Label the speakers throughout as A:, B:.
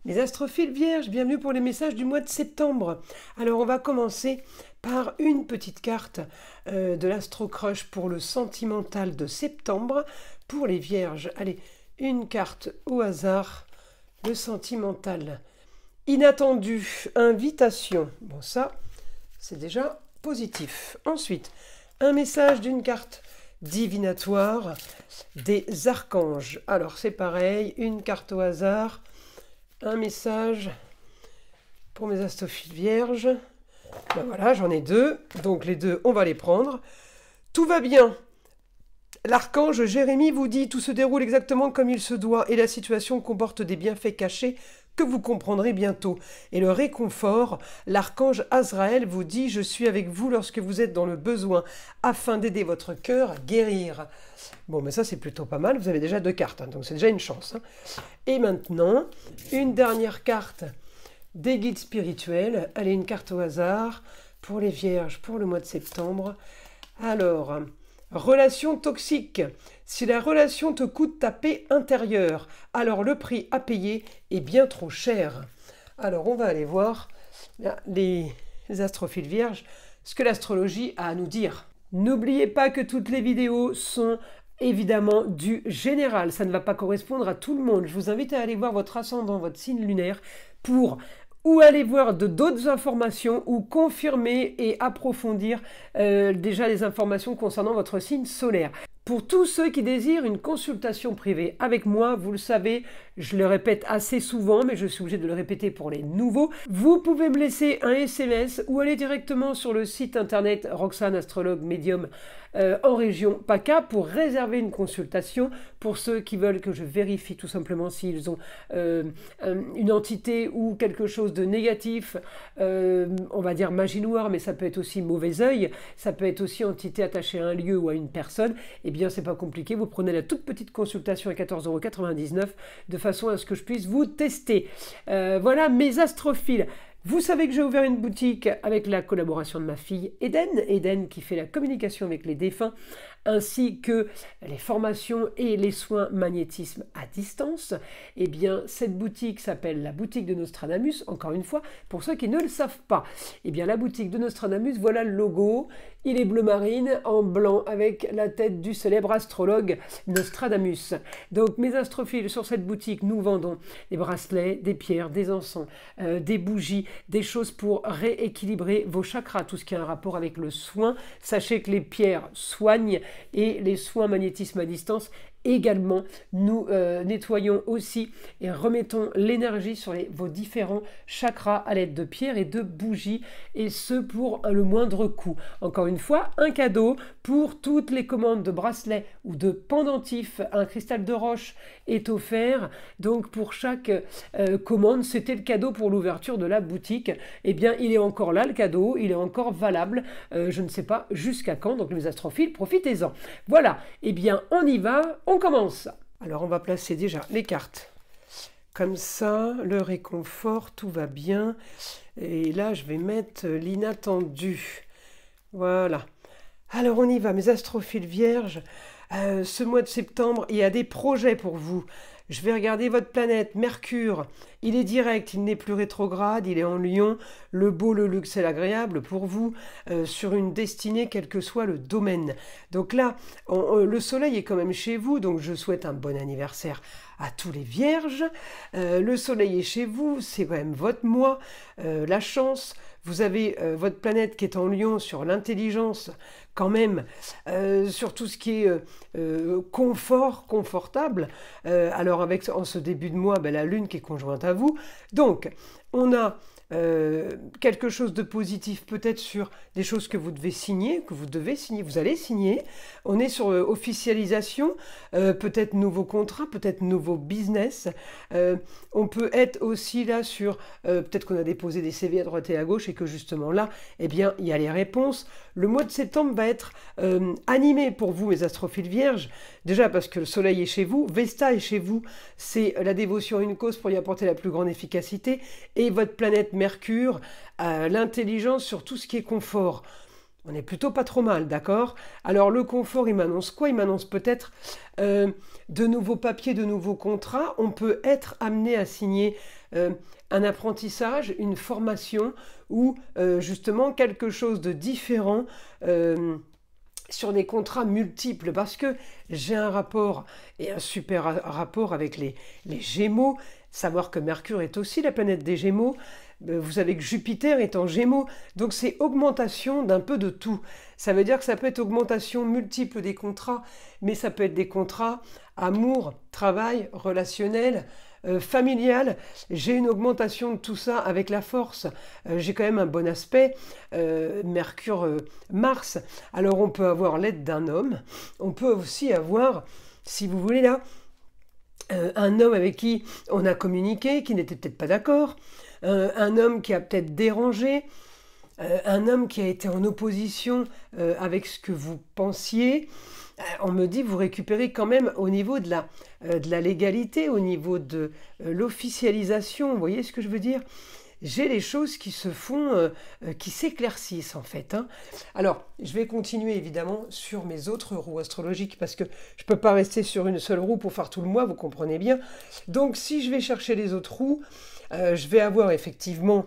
A: Les astrophiles vierges, bienvenue pour les messages du mois de septembre. Alors on va commencer par une petite carte de l'Astro Crush pour le sentimental de septembre pour les vierges. Allez, une carte au hasard, le sentimental. Inattendu, invitation. Bon ça, c'est déjà positif. Ensuite, un message d'une carte divinatoire des archanges. Alors c'est pareil, une carte au hasard. Un message pour mes astrophiles vierges. Ben voilà, j'en ai deux. Donc les deux, on va les prendre. Tout va bien. L'archange Jérémie vous dit « Tout se déroule exactement comme il se doit et la situation comporte des bienfaits cachés que vous comprendrez bientôt. » Et le réconfort, l'archange Azraël vous dit « Je suis avec vous lorsque vous êtes dans le besoin afin d'aider votre cœur à guérir. » Bon, mais ça c'est plutôt pas mal, vous avez déjà deux cartes, hein, donc c'est déjà une chance. Hein. Et maintenant, une dernière carte des guides spirituels. Allez, une carte au hasard pour les vierges pour le mois de septembre. Alors, relation toxique. Si la relation te coûte ta paix intérieure, alors le prix à payer est bien trop cher. Alors, on va aller voir les astrophiles vierges, ce que l'astrologie a à nous dire. N'oubliez pas que toutes les vidéos sont évidemment du général. Ça ne va pas correspondre à tout le monde. Je vous invite à aller voir votre ascendant, votre signe lunaire, pour ou aller voir d'autres informations ou confirmer et approfondir déjà les informations concernant votre signe solaire. Pour tous ceux qui désirent une consultation privée avec moi, vous le savez, je le répète assez souvent, mais je suis obligé de le répéter pour les nouveaux, vous pouvez me laisser un SMS ou aller directement sur le site internet Roxane Astrologue Médium en région PACA pour réserver une consultation pour ceux qui veulent que je vérifie tout simplement s'ils ont une entité ou quelque chose de négatif, on va dire magie noire, mais ça peut être aussi mauvais œil, ça peut être aussi entité attachée à un lieu ou à une personne. Eh bien, c'est pas compliqué, vous prenez la toute petite consultation à 14,99 € de façon à ce que je puisse vous tester. Voilà mes astrophiles. Vous savez que j'ai ouvert une boutique avec la collaboration de ma fille Eden qui fait la communication avec les défunts, ainsi que les formations et les soins magnétisme à distance. Eh bien, cette boutique s'appelle la boutique de Nostradamus, encore une fois, pour ceux qui ne le savent pas. Eh bien, la boutique de Nostradamus, voilà le logo. Il est bleu marine en blanc avec la tête du célèbre astrologue Nostradamus. Donc, mes astrophiles, sur cette boutique, nous vendons des bracelets, des pierres, des encens, des bougies, des choses pour rééquilibrer vos chakras, tout ce qui a un rapport avec le soin. Sachez que les pierres soignent et les soins magnétisme à distance également. Nous nettoyons aussi et remettons l'énergie sur vos différents chakras à l'aide de pierres et de bougies, et ce pour le moindre coût. Encore une fois, un cadeau pour toutes les commandes de bracelets ou de pendentifs. Un cristal de roche est offert. Donc pour chaque commande, c'était le cadeau pour l'ouverture de la boutique. Eh bien, il est encore là, le cadeau, il est encore valable. Je ne sais pas jusqu'à quand, donc les astrophiles, profitez-en. Voilà, eh bien, on y va, on commence. Alors, on va placer déjà les cartes. Comme ça, le réconfort, tout va bien. Et là, je vais mettre l'inattendu. Voilà. Alors, on y va, mes astrophiles vierges. Ce mois de septembre, il y a des projets pour vous. Je vais regarder votre planète, Mercure. Il est direct, il n'est plus rétrograde, il est en Lion. Le beau, le luxe et l'agréable pour vous, sur une destinée, quel que soit le domaine. Donc là, le soleil est quand même chez vous, donc je souhaite un bon anniversaire à tous les vierges. Le soleil est chez vous, c'est quand même votre mois, la chance. Vous avez votre planète qui est en Lion sur l'intelligence, quand même, sur tout ce qui est confort, confortable. Alors avec en ce début de mois, ben, la Lune qui est conjointe à vous. Donc, on a quelque chose de positif peut-être sur des choses que vous devez signer, vous allez signer. On est sur officialisation, peut-être nouveau contrat, peut-être nouveau business. On peut être aussi là sur, peut-être qu'on a déposé des CV à droite et à gauche et que justement là, eh bien, il y a les réponses. Le mois de septembre va être animé pour vous, mes astrophiles vierges. Déjà parce que le soleil est chez vous, Vesta est chez vous, c'est la dévotion à une cause pour y apporter la plus grande efficacité, et votre planète Mercure, l'intelligence sur tout ce qui est confort. On est plutôt pas trop mal, d'accord? Alors le confort, il m'annonce quoi? Il m'annonce peut-être de nouveaux papiers, de nouveaux contrats. On peut être amené à signer un apprentissage, une formation ou justement quelque chose de différent sur des contrats multiples, parce que j'ai un rapport, et un super rapport avec les Gémeaux, savoir que Mercure est aussi la planète des Gémeaux. Vous savez que Jupiter est en Gémeaux, donc c'est augmentation d'un peu de tout. Ça veut dire que ça peut être augmentation multiple des contrats, mais ça peut être des contrats amour, travail, relationnel, familial. J'ai une augmentation de tout ça avec la force. J'ai quand même un bon aspect, Mercure-Mars. Alors on peut avoir l'aide d'un homme, on peut aussi avoir, si vous voulez là, un homme avec qui on a communiqué, qui n'était peut-être pas d'accord, un homme qui a peut-être dérangé, un homme qui a été en opposition avec ce que vous pensiez. On me dit, vous récupérez quand même au niveau de la légalité, au niveau de l'officialisation, vous voyez ce que je veux dire? J'ai les choses qui se font, qui s'éclaircissent en fait, hein. Alors, je vais continuer évidemment sur mes autres roues astrologiques parce que je ne peux pas rester sur une seule roue pour faire tout le mois, vous comprenez bien. Donc, si je vais chercher les autres roues, je vais avoir effectivement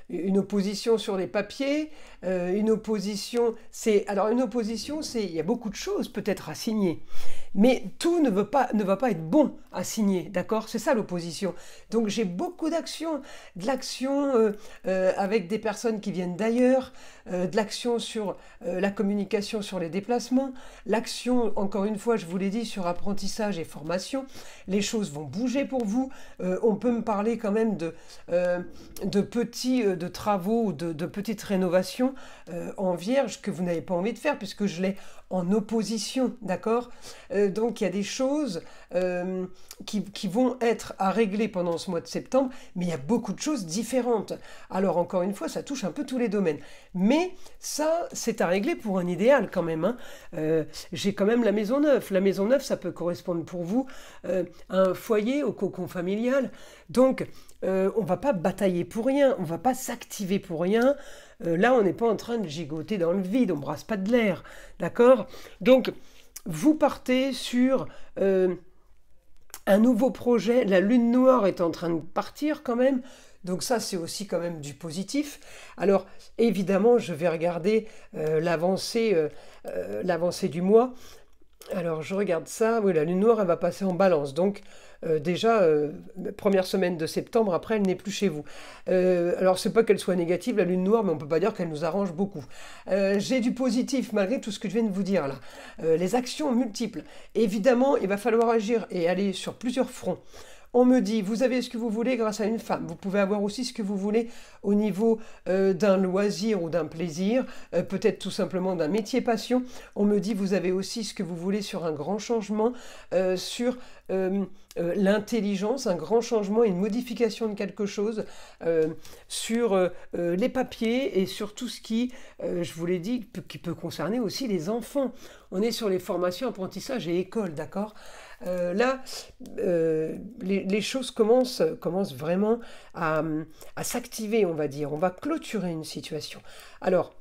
A: une opposition sur les papiers, une opposition, il y a beaucoup de choses peut-être à signer, mais tout ne va pas être bon à signer, d'accord? C'est ça l'opposition. Donc j'ai beaucoup d'actions, de l'action avec des personnes qui viennent d'ailleurs, de l'action sur la communication sur les déplacements, l'action, encore une fois, je vous l'ai dit, sur apprentissage et formation. Les choses vont bouger pour vous. On peut me parler quand même de petits de travaux ou de petites rénovations en vierge que vous n'avez pas envie de faire puisque je l'ai en opposition, d'accord? Donc il y a des choses qui vont être à régler pendant ce mois de septembre, mais il y a beaucoup de choses différentes. Alors encore une fois, ça touche un peu tous les domaines. Mais ça, c'est à régler pour un idéal quand même, hein. J'ai quand même la maison neuve. La maison neuve, ça peut correspondre pour vous à un foyer, au cocon familial. Donc, on ne va pas batailler pour rien, on ne va pas s'activer pour rien. Là, on n'est pas en train de gigoter dans le vide, on ne brasse pas de l'air, d'accord? Donc, vous partez sur un nouveau projet. La lune noire est en train de partir quand même. Donc ça, c'est aussi quand même du positif. Alors, évidemment, je vais regarder l'avancée du mois. Alors, je regarde ça. Oui, la lune noire, elle va passer en balance. Donc, déjà, première semaine de septembre, après, elle n'est plus chez vous. Alors, c'est pas qu'elle soit négative, la lune noire, mais on peut pas dire qu'elle nous arrange beaucoup. J'ai du positif, malgré tout ce que je viens de vous dire là. Les actions multiples. Évidemment, il va falloir agir et aller sur plusieurs fronts. On me dit, vous avez ce que vous voulez grâce à une femme. Vous pouvez avoir aussi ce que vous voulez au niveau d'un loisir ou d'un plaisir, peut-être tout simplement d'un métier passion. On me dit, vous avez aussi ce que vous voulez sur un grand changement, sur l'intelligence, un grand changement, une modification de quelque chose, sur les papiers et sur tout ce qui, je vous l'ai dit, qui peut concerner aussi les enfants. On est sur les formations, apprentissages et écoles, d'accord? Là, les choses commencent vraiment à s'activer, on va dire. On va clôturer une situation. Alors,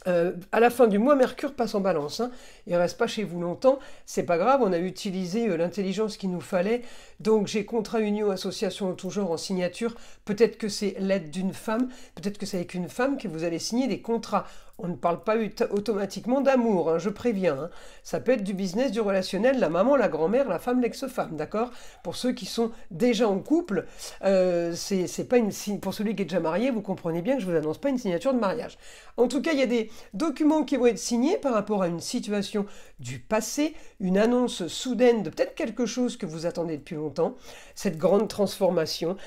A: à la fin du mois, Mercure passe en balance, hein. Il ne reste pas chez vous longtemps, c'est pas grave, on a utilisé l'intelligence qu'il nous fallait. Donc j'ai contrat, union, association en tout genre en signature. Peut-être que c'est l'aide d'une femme, peut-être que c'est avec une femme que vous allez signer des contrats. On ne parle pas automatiquement d'amour, hein, je préviens, hein. Ça peut être du business, du relationnel, la maman, la grand-mère, la femme, l'ex-femme, d'accord? Pour ceux qui sont déjà en couple, c'est pas pour celui qui est déjà marié, vous comprenez bien que je ne vous annonce pas une signature de mariage. En tout cas, il y a des documents qui vont être signés par rapport à une situation du passé, une annonce soudaine de peut-être quelque chose que vous attendez depuis longtemps, cette grande transformation.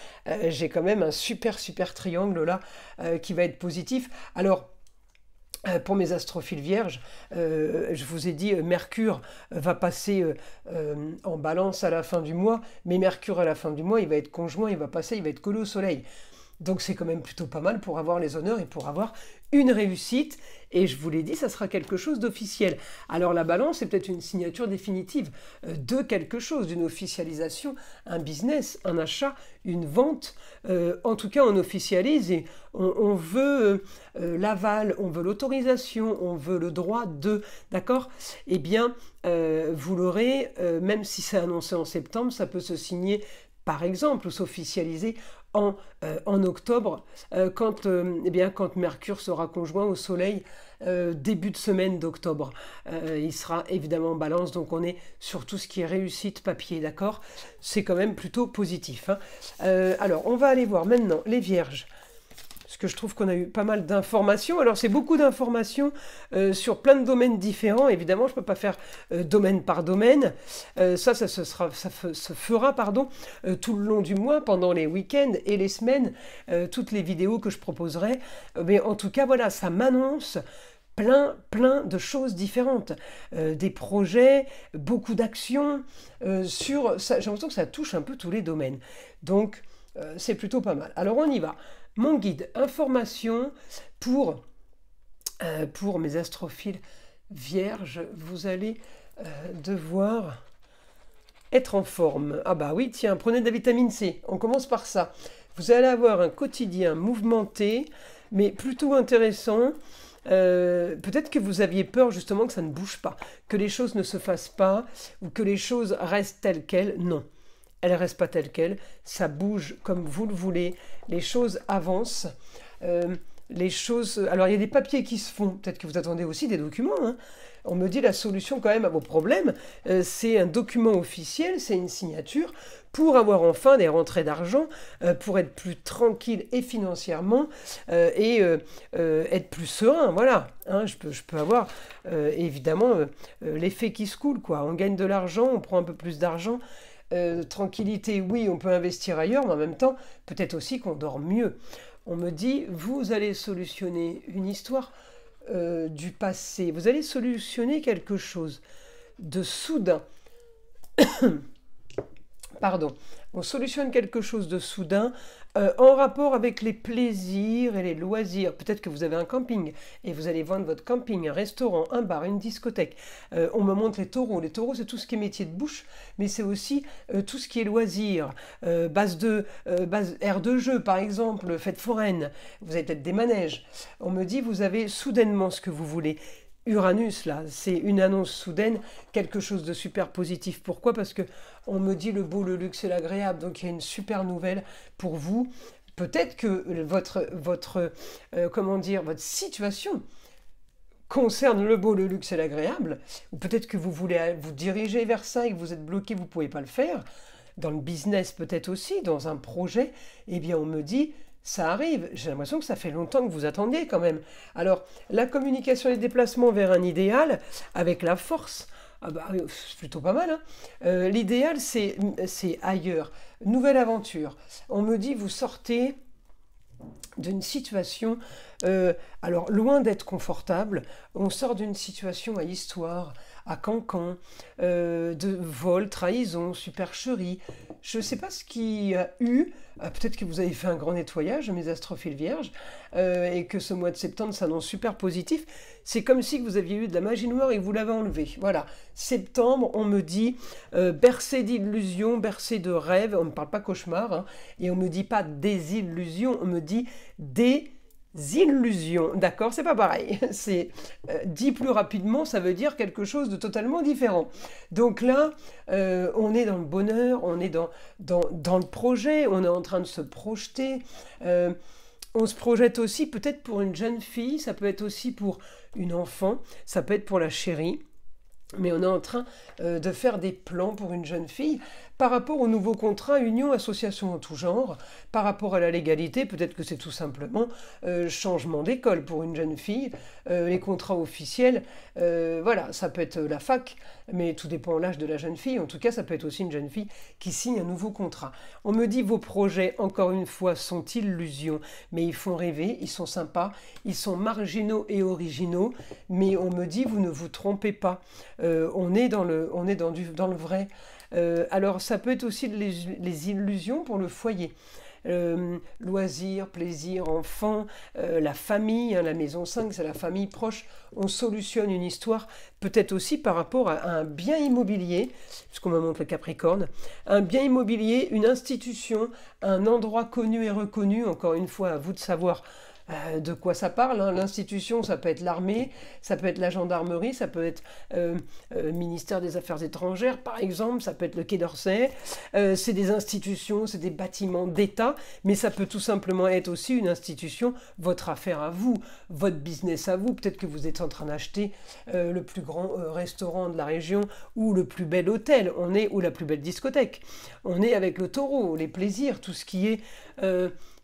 A: J'ai quand même un super triangle là qui va être positif. Alors, pour mes astrophiles vierges, je vous ai dit, Mercure va passer en balance à la fin du mois, mais Mercure à la fin du mois, il va être conjoint, il va être collé au soleil. Donc c'est quand même plutôt pas mal pour avoir les honneurs et pour avoir une réussite. Et je vous l'ai dit, ça sera quelque chose d'officiel. Alors la balance, c'est peut-être une signature définitive de quelque chose, d'une officialisation, un business, un achat, une vente. En tout cas, on officialise et on veut l'aval, on veut l'autorisation, on veut le droit de, d'accord? Eh bien, vous l'aurez, même si c'est annoncé en septembre, ça peut se signer par exemple, ou s'officialiser en octobre, quand Mercure sera conjoint au Soleil, début de semaine d'octobre. Il sera évidemment en balance, donc on est sur tout ce qui est réussite papier, d'accord? C'est quand même plutôt positif, hein. Alors, on va aller voir maintenant les Vierges. Parce que je trouve qu'on a eu pas mal d'informations. Alors, c'est beaucoup d'informations sur plein de domaines différents. Évidemment, je ne peux pas faire domaine par domaine. Ça se fera tout le long du mois, pendant les week-ends et les semaines, toutes les vidéos que je proposerai. Mais en tout cas, voilà, ça m'annonce plein de choses différentes. Des projets, beaucoup d'actions. J'ai l'impression que ça touche un peu tous les domaines. Donc, c'est plutôt pas mal. Alors, on y va. Mon guide information pour mes astrophiles vierges, vous allez devoir être en forme. Ah bah oui, tiens, prenez de la vitamine C, on commence par ça. Vous allez avoir un quotidien mouvementé, mais plutôt intéressant. Peut-être que vous aviez peur justement que ça ne bouge pas, que les choses ne se fassent pas, ou que les choses restent telles quelles. Non. Elle ne reste pas telle quelle, ça bouge comme vous le voulez, les choses avancent, alors il y a des papiers qui se font, peut-être que vous attendez aussi des documents, hein. On me dit la solution quand même à vos problèmes, c'est un document officiel, c'est une signature, pour avoir enfin des rentrées d'argent, pour être plus tranquille et financièrement, et être plus serein, voilà, hein, je peux avoir évidemment l'effet qui se coule, quoi. On gagne de l'argent, on prend un peu plus d'argent. Tranquillité, oui, on peut investir ailleurs, mais en même temps, peut-être aussi qu'on dort mieux. On me dit, vous allez solutionner une histoire du passé, vous allez solutionner quelque chose de soudain. Pardon, on solutionne quelque chose de soudain en rapport avec les plaisirs et les loisirs. Peut-être que vous avez un camping et vous allez vendre votre camping, un restaurant, un bar, une discothèque. On me montre les taureaux. Les taureaux, c'est tout ce qui est métier de bouche, mais c'est aussi tout ce qui est loisirs. Base aire de jeu, par exemple, fête foraine. Vous avez peut-être des manèges. On me dit, vous avez soudainement ce que vous voulez. Uranus, là, c'est une annonce soudaine, quelque chose de super positif. Pourquoi? Parce que on me dit le beau, le luxe et l'agréable. Donc, il y a une super nouvelle pour vous. Peut-être que votre situation concerne le beau, le luxe et l'agréable. Ou peut-être que vous voulez vous diriger vers ça et que vous êtes bloqué, vous ne pouvez pas le faire. Dans le business, peut-être aussi, dans un projet. Eh bien, on me dit... Ça arrive, j'ai l'impression que ça fait longtemps que vous attendiez quand même. Alors, la communication et les déplacements vers un idéal, avec la force, c'est plutôt pas mal, hein. L'idéal, c'est ailleurs. Nouvelle aventure. On me dit, vous sortez d'une situation, alors loin d'être confortable, on sort d'une situation à histoire, à cancan, de vol, trahison, supercherie. Je ne sais pas ce qu'il y a eu. Peut-être que vous avez fait un grand nettoyage, mes astrophiles vierges, et que ce mois de septembre s'annonce super positif. C'est comme si vous aviez eu de la magie noire et que vous l'avez enlevé. Voilà. Septembre, on me dit bercé d'illusions, bercé de rêves. On ne parle pas cauchemar, hein, et on ne me dit pas des illusions, on me dit des illusions. D'accord, c'est pas pareil. C'est dit plus rapidement, ça veut dire quelque chose de totalement différent. Donc là, on est dans le bonheur, on est dans le projet, on est en train de se projeter. On se projette aussi peut-être pour une jeune fille, ça peut être aussi pour une enfant, ça peut être pour la chérie. Mais on est en train de faire des plans pour une jeune fille par rapport au nouveau contrat union, association en tout genre, par rapport à la légalité, peut-être que c'est tout simplement changement d'école pour une jeune fille, les contrats officiels, voilà, ça peut être la fac, mais tout dépend de l'âge de la jeune fille, en tout cas ça peut être aussi une jeune fille qui signe un nouveau contrat. On me dit vos projets, encore une fois, sont illusions, mais ils font rêver, ils sont sympas, ils sont marginaux et originaux, mais on me dit vous ne vous trompez pas, on est dans le vrai. Alors ça peut être aussi les illusions pour le foyer. loisirs, plaisir, enfants, la famille, hein, la maison 5, c'est la famille proche. On solutionne une histoire, peut-être aussi par rapport à un bien immobilier, puisqu'on me montre le Capricorne, un bien immobilier, une institution, un endroit connu et reconnu, encore une fois, à vous de savoir de quoi ça parle, hein. L'institution, ça peut être l'armée, ça peut être la gendarmerie, ça peut être ministère des Affaires étrangères, par exemple, ça peut être le Quai d'Orsay. C'est des institutions, c'est des bâtiments d'État, mais ça peut tout simplement être aussi une institution, votre affaire à vous, votre business à vous. Peut-être que vous êtes en train d'acheter le plus grand restaurant de la région ou le plus bel hôtel, ou la plus belle discothèque. On est avec le taureau, les plaisirs, tout ce qui est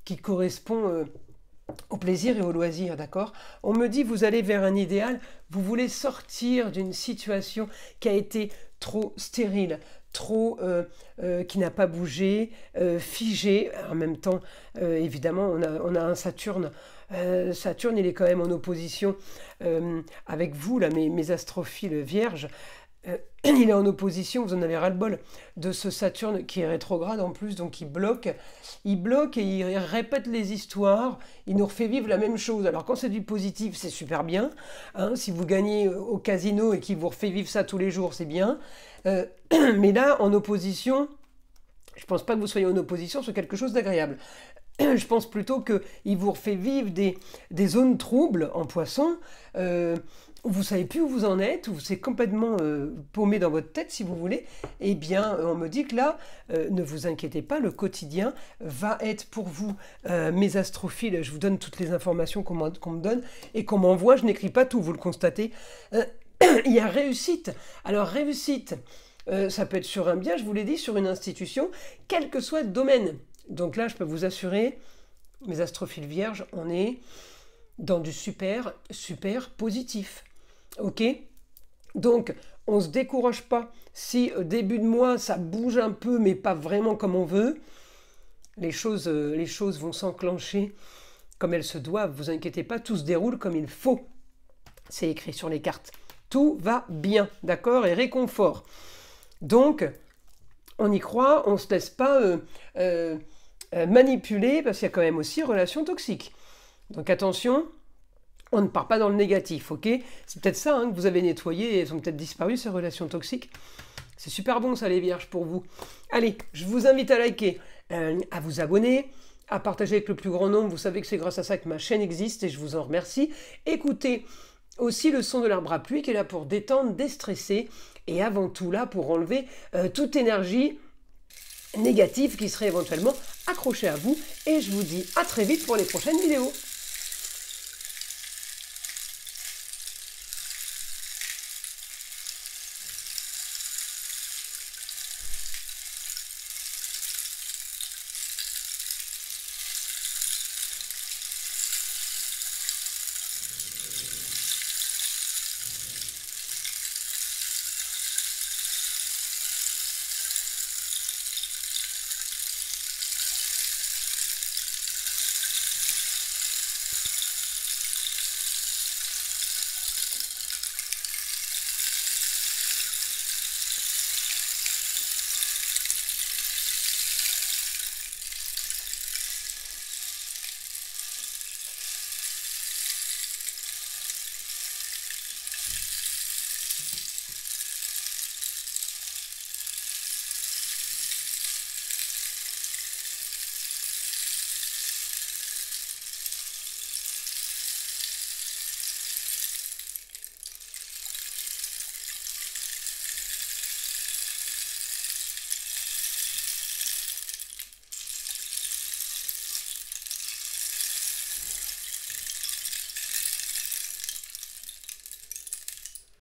A: qui correspond au plaisir et au loisir, d'accord? On me dit, vous allez vers un idéal, vous voulez sortir d'une situation qui a été trop stérile, trop qui n'a pas bougé, figée. En même temps, évidemment, on a un Saturne. Saturne, il est quand même en opposition avec vous, là, mes astrophiles vierges. Il est en opposition, vous en avez ras-le-bol, de ce Saturne qui est rétrograde en plus, donc il bloque et il répète les histoires, il nous refait vivre la même chose. Alors quand c'est du positif, c'est super bien, hein, si vous gagnez au casino et qu'il vous refait vivre ça tous les jours, c'est bien. Mais là, en opposition, je ne pense pas que vous soyez en opposition sur quelque chose d'agréable. Je pense plutôt qu'il vous refait vivre des zones troubles en Poisson, vous ne savez plus où vous en êtes, où c'est complètement paumé dans votre tête, si vous voulez. Eh bien, on me dit que là, ne vous inquiétez pas, le quotidien va être pour vous, mes astrophiles. Je vous donne toutes les informations qu'on me donne et qu'on m'envoie. Je n'écris pas tout, vous le constatez. Il y a réussite. Alors, réussite, ça peut être sur un bien, je vous l'ai dit, sur une institution, quel que soit le domaine. Donc là, je peux vous assurer, mes astrophiles vierges, on est dans du super, super positif. Ok? Donc, on ne se décourage pas. Si au début de mois, ça bouge un peu, mais pas vraiment comme on veut, les choses vont s'enclencher comme elles se doivent. Vous inquiétez pas, tout se déroule comme il faut. C'est écrit sur les cartes. Tout va bien, d'accord? Et réconfort. Donc, on y croit, on ne se laisse pas manipuler, parce qu'il y a quand même aussi relations toxiques. Donc attention, on ne part pas dans le négatif, ok? C'est peut-être ça hein, que vous avez nettoyé, et elles ont peut-être disparu, ces relations toxiques. C'est super bon ça les vierges pour vous. Allez, je vous invite à liker, à vous abonner, à partager avec le plus grand nombre. Vous savez que c'est grâce à ça que ma chaîne existe et je vous en remercie. Écoutez aussi le son de l'arbre à pluie qui est là pour détendre, déstresser et avant tout là pour enlever toute énergie négative qui serait éventuellement accrochée à vous. Et je vous dis à très vite pour les prochaines vidéos.